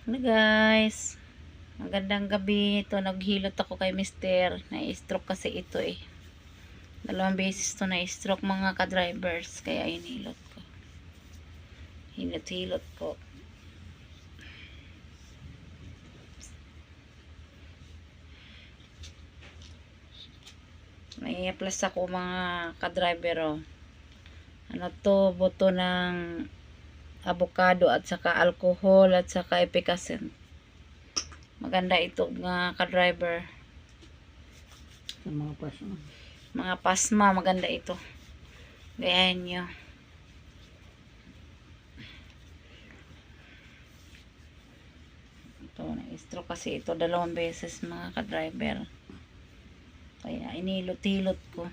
Hello guys, magandang gabi. Ito, naghilot ako kay mister. Na-stroke kasi ito eh. 2 beses to na-stroke mga ka-drivers. Kaya inilot ko. Hilot-hilot ko. May plus ako mga ka-driver oh. Ano to, buto ng avocado at saka alcohol at saka efficacy. Maganda ito mga ka-driver. Sa mga pasma. Mga pasma, maganda ito. Gayahin nyo. Ito, na-stroke kasi ito 2 beses mga ka-driver. Kaya inilot-hilot ko.